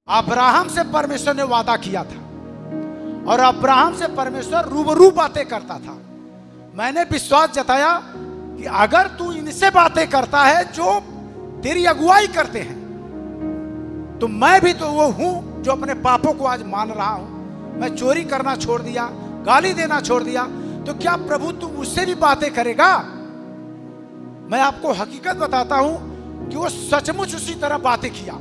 Abraham से परमेश्वर ने वादा किया था और अब्राहम से परमेश्वर रूबरू बातें करता था। मैंने विश्वास जताया कि अगर तू इनसे बातें करता है जो तेरी अगुवाई करते हैं, तो मैं भी तो वो हूं जो अपने पापों को आज मान रहा हूं। मैं चोरी करना छोड़ दिया, गाली देना छोड़ दिया, तो क्या प्रभु तू मुझसे भी बातें करेगा? मैं आपको हकीकत बताता हूं कि वो सचमुच उसी तरह बातें किया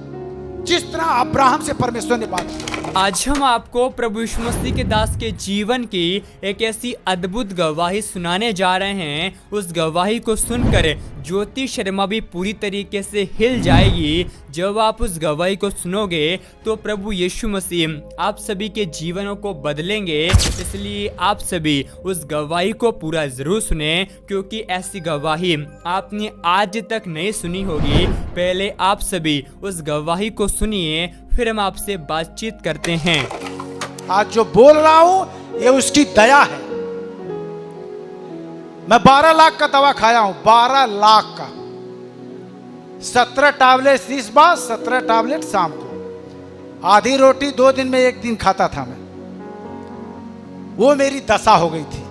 जिस तरह अब्राहम से परमेश्वर ने बात की। आज हम आपको प्रभु यीशु मसीह के दास के जीवन की एक ऐसी अद्भुत गवाही सुनाने जा रहे हैं। उस गवाही को सुनकर ज्योति शर्मा भी पूरी तरीके से हिल जाएगी। जब आप उस गवाही को सुनोगे तो प्रभु यीशु मसीह आप सभी के जीवनों को बदलेंगे। इसलिए आप सभी उस गवाही को पूरा जरूर सुने, क्योंकि ऐसी गवाही आपने आज तक नहीं सुनी होगी। पहले आप सभी उस गवाही को सुनिए, फिर हम आपसे बातचीत करते हैं। आज जो बोल रहा हूं ये उसकी दया है। मैं 12 लाख का दवा खाया हूं, 12 लाख का। 17 टैबलेट इस बार, 17 टैबलेट शाम को। आधी रोटी 2 दिन में 1 दिन खाता था मैं। वो मेरी दशा हो गई थी,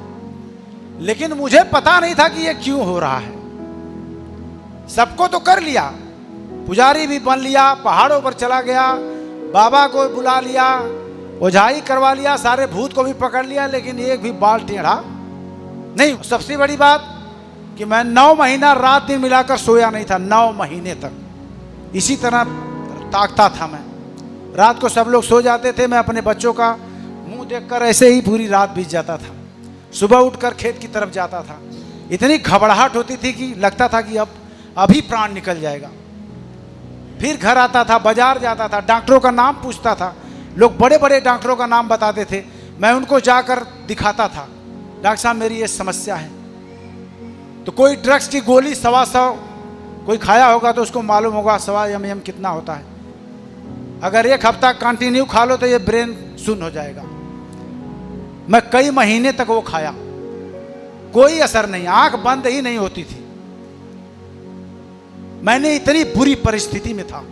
लेकिन मुझे पता नहीं था कि ये क्यों हो रहा है। सबको तो कर लिया, पुजारी भी बन लिया, पहाड़ों पर चला गया, बाबा को बुला लिया, ओझाई करवा लिया, सारे भूत को भी पकड़ लिया, लेकिन एक भी बाल टेढ़ा नहीं। सबसे बड़ी बात कि मैं 9 महीना रात दिन मिलाकर सोया नहीं था। 9 महीने तक इसी तरह ताकता था मैं। रात को सब लोग सो जाते थे, मैं अपने बच्चों का मुंह देखकर ऐसे ही पूरी रात बीत जाता था। सुबह उठकर खेत की तरफ जाता था। इतनी घबराहट होती थी कि लगता था कि अब अभी प्राण निकल जाएगा। फिर घर आता था, बाजार जाता था, डॉक्टरों का नाम पूछता था। लोग बड़े बड़े डॉक्टरों का नाम बताते थे, मैं उनको जाकर दिखाता था, डॉक्टर साहब मेरी ये समस्या है। तो कोई ड्रग्स की गोली 125 कोई खाया होगा तो उसको मालूम होगा 125 ml कितना होता है। अगर 1 हफ्ता कंटिन्यू खा लो तो ये ब्रेन सुन्न हो जाएगा। मैं कई महीने तक वो खाया, कोई असर नहीं, आंख बंद ही नहीं होती थी। मैंने इतनी बुरी परिस्थिति में था,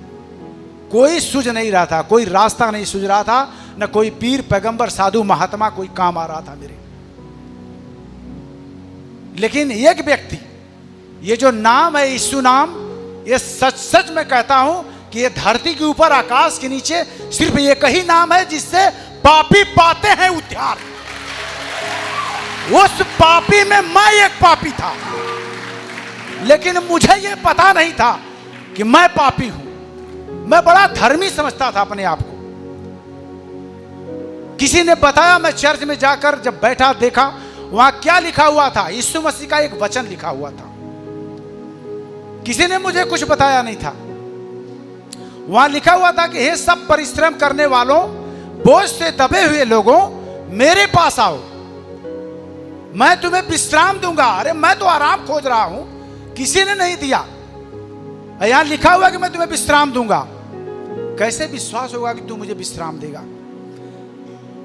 कोई सूझ नहीं रहा था, कोई रास्ता नहीं सूझ रहा था, न कोई पीर पैगंबर साधु महात्मा कोई काम आ रहा था मेरे। लेकिन एक व्यक्ति, ये जो नाम है यीशु नाम, ये सच सच मैं कहता हूं कि ये धरती के ऊपर आकाश के नीचे सिर्फ एक ही नाम है जिससे पापी पाते हैं उद्धार। उस पापी में मैं एक पापी था, लेकिन मुझे ये पता नहीं था कि मैं पापी हूं। मैं बड़ा धर्मी समझता था अपने आप को। किसी ने बताया, मैं चर्च में जाकर जब बैठा देखा वहां क्या लिखा हुआ था, यीशु मसीह का एक वचन लिखा हुआ था। किसी ने मुझे कुछ बताया नहीं था। वहां लिखा हुआ था कि हे सब परिश्रम करने वालों, बोझ से दबे हुए लोगों, मेरे पास आओ, मैं तुम्हें विश्राम दूंगा। अरे मैं तो आराम खोज रहा हूं, किसी ने नहीं दिया। यहां लिखा हुआ कि मैं तुम्हें विश्राम दूंगा। कैसे विश्वास होगा कि तू मुझे विश्राम देगा?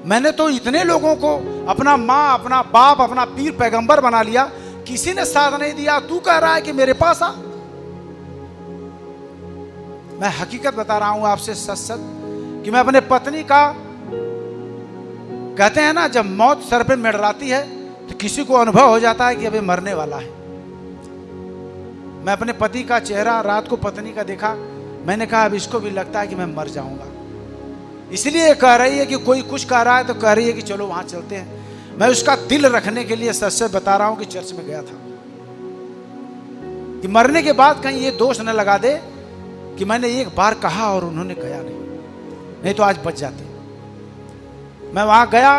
मैंने तो इतने लोगों को अपना माँ, अपना बाप, अपना पीर पैगंबर बना लिया, किसी ने साथ नहीं दिया। तू कह रहा है कि मेरे पास आ। मैं हकीकत बता रहा हूं आपसे सच सच कि मैं अपने पत्नी का, कहते हैं ना जब मौत सर पे मंडराती है तो किसी को अनुभव हो जाता है कि अबे मरने वाला है। मैं अपने पति का चेहरा रात को पत्नी का देखा, मैंने कहा अब इसको भी लगता है कि मैं मर जाऊंगा। इसलिए कह रही है कि कोई कुछ कह रहा है तो कह रही है कि चलो वहां चलते हैं। मैं उसका दिल रखने के लिए सच सच बता रहा हूं कि चर्च में गया था कि मरने के बाद कहीं ये दोष न लगा दे कि मैंने एक बार कहा और उन्होंने कहा नहीं तो आज बच जाते। मैं वहां गया,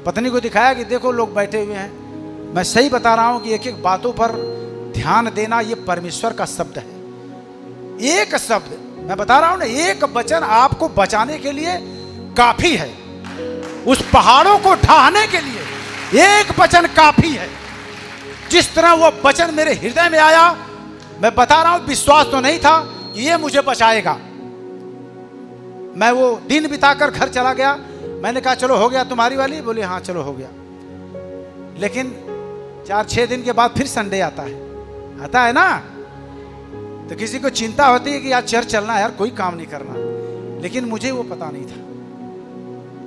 पत्नी को दिखाया कि देखो लोग बैठे हुए हैं। मैं सही बता रहा हूं कि एक एक बातों पर ध्यान देना ये परमेश्वर का शब्द है। एक शब्द मैं बता रहा हूं ना, एक वचन आपको बचाने के लिए काफी है। उस पहाड़ों को ढाने के लिए एक वचन काफी है। जिस तरह वो वचन मेरे हृदय में आया, मैं बता रहा हूं विश्वास तो नहीं था कि ये मुझे बचाएगा। मैं वो दिन बिताकर घर चला गया। मैंने कहा चलो हो गया तुम्हारी वाली? बोले हाँ चलो हो गया। लेकिन 4-6 दिन के बाद फिर संडे आता है ना, तो किसी को चिंता होती है कि यार चर्च चलना है, यार कोई काम नहीं करना। लेकिन मुझे वो पता नहीं था।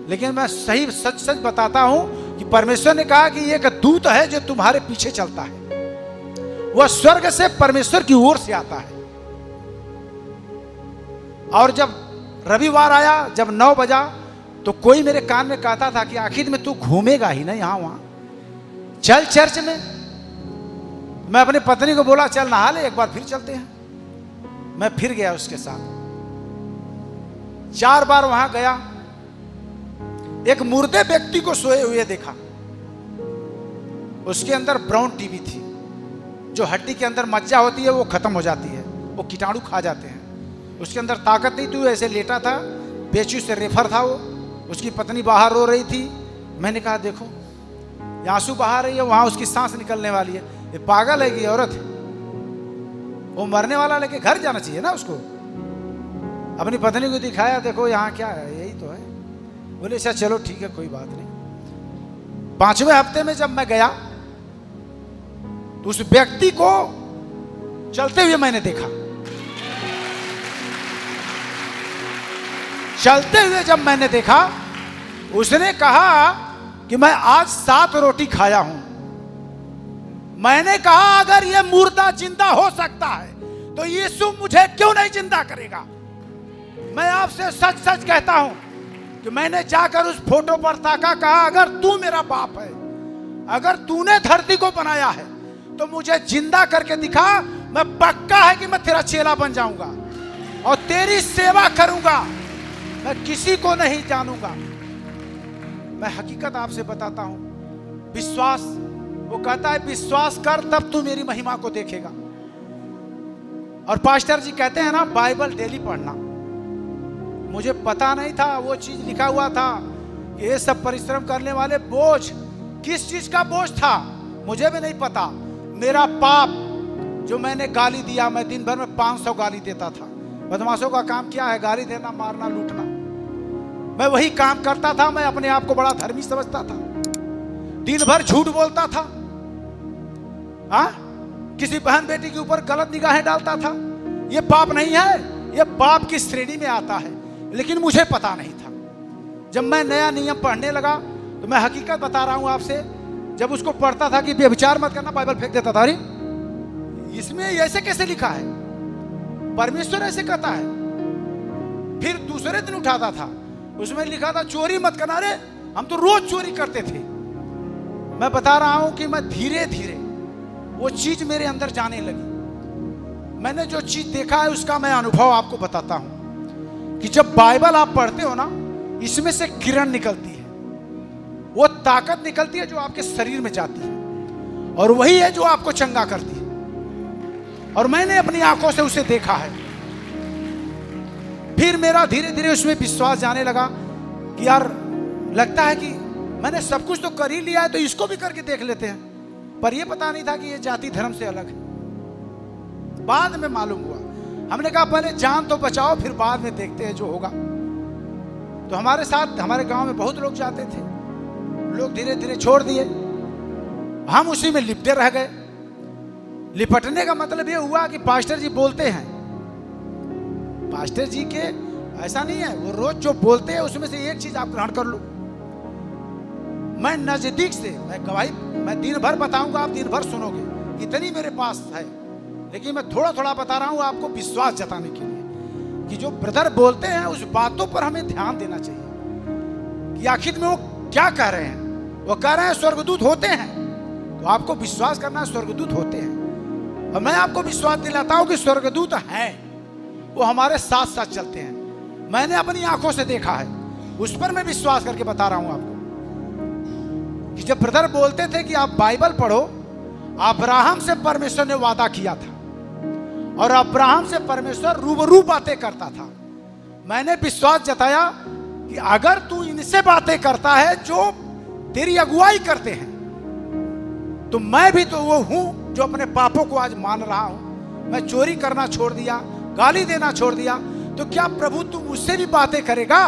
लेकिन मैं सही सच सच बताता हूं कि परमेश्वर ने कहा कि एक दूत है जो तुम्हारे पीछे चलता है, वह स्वर्ग से परमेश्वर की ओर से आता है। और जब रविवार आया, जब 9 बजा, तो कोई मेरे कान में कहता था कि आखिर में तू घूमेगा ही ना यहां वहां, चल चर्च में। मैं अपनी पत्नी को बोला चल नहा ले, एक बार फिर चलते हैं। मैं फिर गया उसके साथ, 4 बार वहां गया। एक मुर्दे व्यक्ति को सोए हुए देखा, उसके अंदर ब्राउन टीबी थी। जो हड्डी के अंदर मज्जा होती है वो खत्म हो जाती है, वो कीटाणु खा जाते हैं। उसके अंदर ताकत नहीं थी, ऐसे लेटा था, बेचू से रेफर था वो। उसकी पत्नी बाहर रो रही थी। मैंने कहा देखो ये आंसू बहा रही है, वहां उसकी सांस निकलने वाली है, ये पागल है कि औरत है, वो मरने वाला, लेके घर जाना चाहिए ना उसको। अपनी पत्नी को दिखाया, देखो यहाँ क्या है, यही तो है। बोले अच्छा चलो ठीक है, कोई बात नहीं। 5वें हफ्ते में जब मैं गया तो उस व्यक्ति को चलते हुए मैंने देखा। चलते हुए जब मैंने देखा, उसने कहा कि मैं आज 7 रोटी खाया हूं। मैंने कहा अगर ये मुर्दा जिंदा हो सकता है तो यीशु मुझे क्यों नहीं जिंदा करेगा। मैं आपसे सच सच कहता हूं कि मैंने जाकर उस फोटो पर ताका, कहा अगर तू मेरा बाप है, अगर तूने धरती को बनाया है तो मुझे जिंदा करके दिखा। मैं पक्का है कि मैं तेरा चेला बन जाऊंगा और तेरी सेवा करूंगा, मैं किसी को नहीं जानूंगा। मैं हकीकत आपसे बताता हूं, विश्वास, वो कहता है विश्वास कर तब तू मेरी महिमा को देखेगा। और पास्टर जी कहते हैं ना बाइबल डेली पढ़ना। मुझे पता नहीं था, वो चीज लिखा हुआ था, ये सब परिश्रम करने वाले बोझ, किस चीज का बोझ था मुझे भी नहीं पता। मेरा पाप जो मैंने गाली दिया, मैं दिन भर में 500 गाली देता था। बदमाशों का काम क्या है, गाली देना, मारना, लूटना। मैं वही काम करता था। मैं अपने आप को बड़ा धर्मी समझता था, दिन भर झूठ बोलता था, किसी बहन बेटी के ऊपर गलत निगाहें डालता था। ये पाप नहीं है, ये पाप की श्रेणी में आता है, लेकिन मुझे पता नहीं था। जब मैं नया नियम पढ़ने लगा तो मैं हकीकत बता रहा हूं आपसे, जब उसको पढ़ता था कि व्यभिचार मत करना, बाइबल फेंक देता था। अरे इसमें ऐसे कैसे लिखा है, परमेश्वर ऐसे कहता है। फिर दूसरे दिन उठाता था, उसमें लिखा था चोरी मत करना। अरे हम तो रोज चोरी करते थे। मैं बता रहा हूं कि मैं धीरे धीरे वो चीज मेरे अंदर जाने लगी। मैंने जो चीज देखा है उसका मैं अनुभव आपको बताता हूं कि जब बाइबल आप पढ़ते हो ना, इसमें से किरण निकलती है, वो ताकत निकलती है जो आपके शरीर में जाती है, और वही है जो आपको चंगा करती है। और मैंने अपनी आंखों से उसे देखा है। फिर मेरा धीरे धीरे उसमें विश्वास जाने लगा कि यार लगता है कि मैंने सब कुछ तो कर ही लिया है, तो इसको भी करके देख लेते हैं। पर यह पता नहीं था कि ये जाति धर्म से अलग है। बाद में मालूम हुआ। हमने कहा पहले जान तो बचाओ, फिर बाद में देखते हैं जो होगा। तो हमारे साथ हमारे गांव में बहुत लोग जाते थे, लोग धीरे धीरे छोड़ दिए, हम उसी में लिपटे रह गए। लिपटने का मतलब यह हुआ कि पास्टर जी बोलते हैं, पास्टर जी के ऐसा नहीं है, वो रोज जो बोलते हैं उसमें से एक चीज आप ग्रहण कर लो। मैं नजदीक से, मैं गवाही, मैं दिन भर बताऊंगा, आप दिन भर सुनोगे, इतनी मेरे पास है। लेकिन मैं थोड़ा थोड़ा बता रहा हूं आपको विश्वास जताने के लिए कि जो ब्रदर बोलते हैं उस बातों पर हमें ध्यान देना चाहिए कि आखिर में वो क्या कह रहे हैं। वो कह रहे हैं स्वर्गदूत होते हैं, तो आपको विश्वास करना है स्वर्गदूत होते हैं। और मैं आपको विश्वास दिलाता हूं कि स्वर्गदूत हैं, वो हमारे साथ साथ चलते हैं। मैंने अपनी आंखों से देखा है, उस पर मैं विश्वास करके बता रहा हूं आपको कि जब ब्रदर बोलते थे कि आप बाइबल पढ़ो, अब्राहम से परमेश्वर ने वादा किया था और अब्राहम से परमेश्वर रूबरू बातें करता था। मैंने विश्वास जताया कि अगर तू इनसे बातें करता है जो तेरी अगुवाई करते हैं, तो मैं भी तो वो हूं जो अपने पापों को आज मान रहा हूं। मैं चोरी करना छोड़ दिया, गाली देना छोड़ दिया, तो क्या प्रभु तू मुझसे भी बातें करेगा?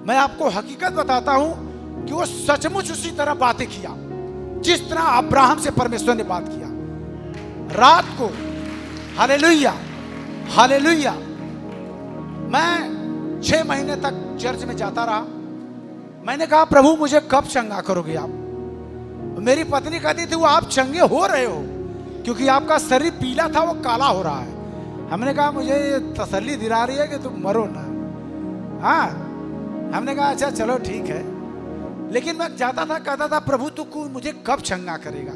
मैं आपको हकीकत बताता हूं कि वो सचमुच उसी तरह बातें किया जिस तरह अब्राहम से परमेश्वर ने बात किया। रात को हालेलुया हालेलुया, मैं 6 महीने तक चर्च में जाता रहा। मैंने कहा प्रभु मुझे कब चंगा करोगे आप? मेरी पत्नी कहती थी वो आप चंगे हो रहे हो क्योंकि आपका शरीर पीला था वो काला हो रहा है। हमने कहा मुझे ये तसल्ली दिला रही है कि तुम मरो ना। हाँ, हमने कहा अच्छा चलो ठीक है। लेकिन मैं जाता था, कहता था प्रभु तू मुझे कब चंगा करेगा?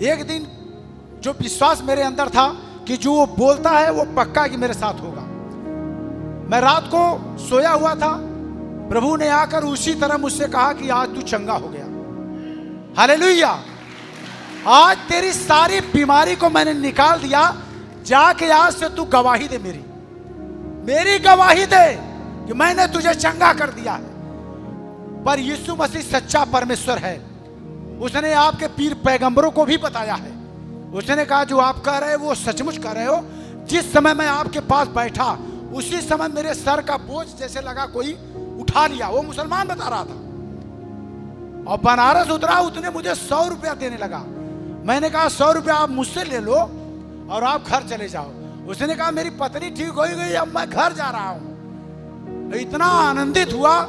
एक दिन जो विश्वास मेरे अंदर था कि जो वो बोलता है वो पक्का कि मेरे साथ होगा। मैं रात को सोया हुआ था, प्रभु ने आकर उसी तरह मुझसे कहा कि आज तू चंगा हो गया। हालेलुया! आज तेरी सारी बीमारी को मैंने निकाल दिया। जाके आज से तू गवाही दे, मेरी गवाही दे कि मैंने तुझे चंगा कर दिया है। पर यीशु मसीह सच्चा परमेश्वर है। उसने आपके पीर पैगंबरों को भी बताया है। उसने कहा जो आप कह रहे हो वो सचमुच कह रहे हो। जिस समय मैं आपके पास बैठा उसी समय मेरे सर का बोझ जैसे लगा कोई उठा लिया। वो मुसलमान बता रहा था और बनारस उतरा, उसने मुझे 100 रुपया देने लगा। मैंने कहा 100 रुपया आप मुझसे ले लो और आप घर चले जाओ। उसने कहा मेरी पत्नी ठीक हो गई, अब मैं घर जा रहा हूं। इतना आनंदित हुआ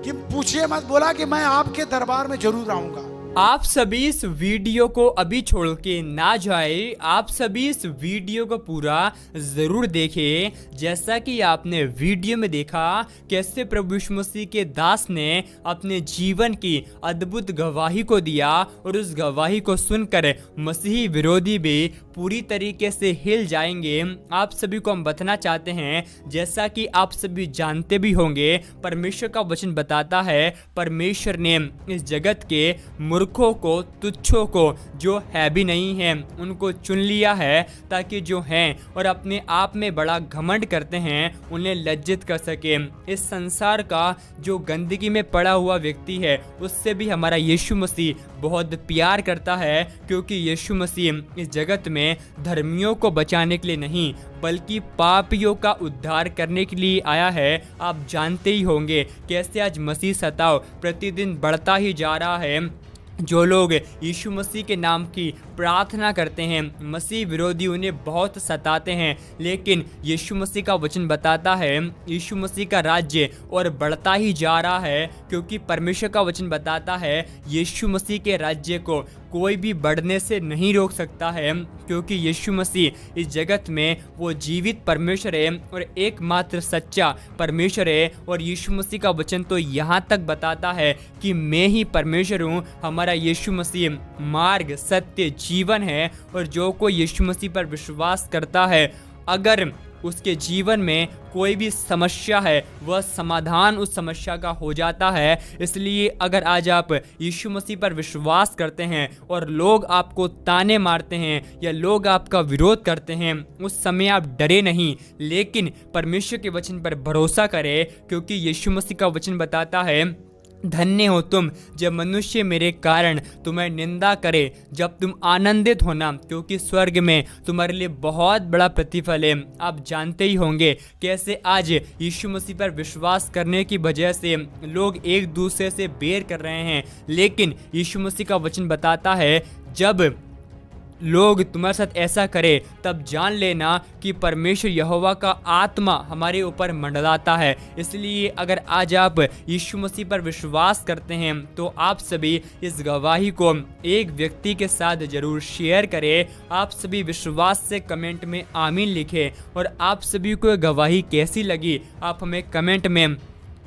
कि पूछिए मत। बोला कि मैं आपके दरबार में जरूर आऊंगा। आप सभी इस वीडियो को अभी छोड़ के ना जाए, आप सभी इस वीडियो को पूरा जरूर देखें। जैसा कि आपने वीडियो में देखा कैसे प्रभु यीशु मसीह के दास ने अपने जीवन की अद्भुत गवाही को दिया और उस गवाही को सुनकर मसीही विरोधी भी पूरी तरीके से हिल जाएंगे। आप सभी को हम बताना चाहते हैं, जैसा कि आप सभी जानते भी होंगे, परमेश्वर का वचन बताता है परमेश्वर ने इस जगत के मूर्खों को, तुच्छों को, जो है भी नहीं है, उनको चुन लिया है ताकि जो हैं और अपने आप में बड़ा घमंड करते हैं उन्हें लज्जित कर सके। इस संसार का जो गंदगी में पड़ा हुआ व्यक्ति है उससे भी हमारा यीशु मसीह बहुत प्यार करता है, क्योंकि यीशु मसीह इस जगत में धर्मियों को बचाने के लिए नहीं बल्कि पापियों का उद्धार करने के लिए आया है। आप जानते ही होंगे कैसे आज मसीह सताव प्रतिदिन बढ़ता ही जा रहा है। जो लोग यीशु मसीह के नाम की प्रार्थना करते हैं, मसीह विरोधी उन्हें बहुत सताते हैं, लेकिन यीशु मसीह का वचन बताता है यीशु मसीह का राज्य और बढ़ता ही जा रहा है, क्योंकि परमेश्वर का वचन बताता है यीशु मसीह के राज्य को कोई भी बढ़ने से नहीं रोक सकता है, क्योंकि यीशु मसीह इस जगत में वो जीवित परमेश्वर है और एकमात्र सच्चा परमेश्वर है। और यीशु मसीह का वचन तो यहाँ तक बताता है कि मैं ही परमेश्वर हूँ। हमारा यीशु मसीह मार्ग, सत्य, जीवन है और जो कोई यीशु मसीह पर विश्वास करता है, अगर उसके जीवन में कोई भी समस्या है वह समाधान उस समस्या का हो जाता है। इसलिए अगर आज आप यीशु मसीह पर विश्वास करते हैं और लोग आपको ताने मारते हैं या लोग आपका विरोध करते हैं, उस समय आप डरे नहीं, लेकिन परमेश्वर के वचन पर भरोसा करें, क्योंकि यीशु मसीह का वचन बताता है धन्य हो तुम जब मनुष्य मेरे कारण तुम्हें निंदा करे, जब तुम आनंदित होना, क्योंकि स्वर्ग में तुम्हारे लिए बहुत बड़ा प्रतिफल है। आप जानते ही होंगे कैसे आज यीशु मसीह पर विश्वास करने की वजह से लोग एक दूसरे से बैर कर रहे हैं, लेकिन यीशु मसीह का वचन बताता है जब लोग तुम्हारे साथ ऐसा करे तब जान लेना कि परमेश्वर यहोवा का आत्मा हमारे ऊपर मंडलाता है। इसलिए अगर आज आप यीशु मसीह पर विश्वास करते हैं तो आप सभी इस गवाही को एक व्यक्ति के साथ जरूर शेयर करें। आप सभी विश्वास से कमेंट में आमीन लिखें और आप सभी को ये गवाही कैसी लगी आप हमें कमेंट में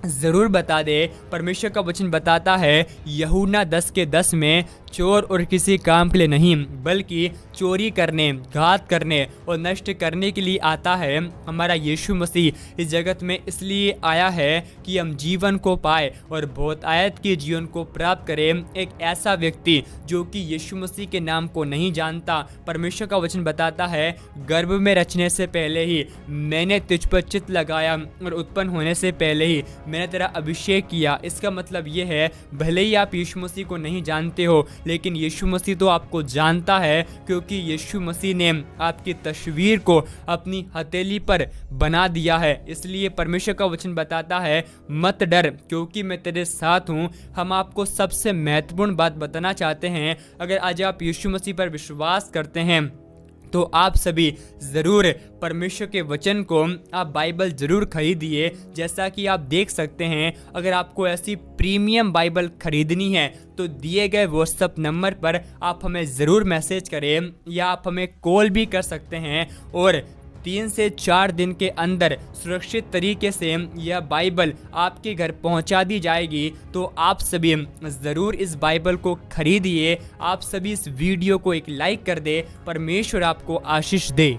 ज़रूर बता दे। परमेश्वर का वचन बताता है यूहन्ना 10:10 में चोर और किसी काम के लिए नहीं बल्कि चोरी करने, घात करने और नष्ट करने के लिए आता है। हमारा यीशु मसीह इस जगत में इसलिए आया है कि हम जीवन को पाए और बहुतायत के जीवन को प्राप्त करें। एक ऐसा व्यक्ति जो कि यीशु मसीह के नाम को नहीं जानता, परमेश्वर का वचन बताता है गर्भ में रचने से पहले ही मैंने तुझ पर चित्त लगाया और उत्पन्न होने से पहले ही मैंने तेरा अभिषेक किया। इसका मतलब ये है भले ही आप यीशु मसीह को नहीं जानते हो, लेकिन यीशु मसीह तो आपको जानता है, क्योंकि यीशु मसीह ने आपकी तस्वीर को अपनी हथेली पर बना दिया है। इसलिए परमेश्वर का वचन बताता है मत डर क्योंकि मैं तेरे साथ हूँ। हम आपको सबसे महत्वपूर्ण बात बताना चाहते हैं, अगर आज आप यीशु मसीह पर विश्वास करते हैं तो आप सभी ज़रूर परमेश्वर के वचन को आप बाइबल ज़रूर खरीदिए। जैसा कि आप देख सकते हैं, अगर आपको ऐसी प्रीमियम बाइबल खरीदनी है तो दिए गए व्हाट्सएप नंबर पर आप हमें ज़रूर मैसेज करें या आप हमें कॉल भी कर सकते हैं और 3 से 4 दिन के अंदर सुरक्षित तरीके से यह बाइबल आपके घर पहुंचा दी जाएगी। तो आप सभी ज़रूर इस बाइबल को खरीदिए। आप सभी इस वीडियो को एक लाइक कर दे। परमेश्वर आपको आशीष दे।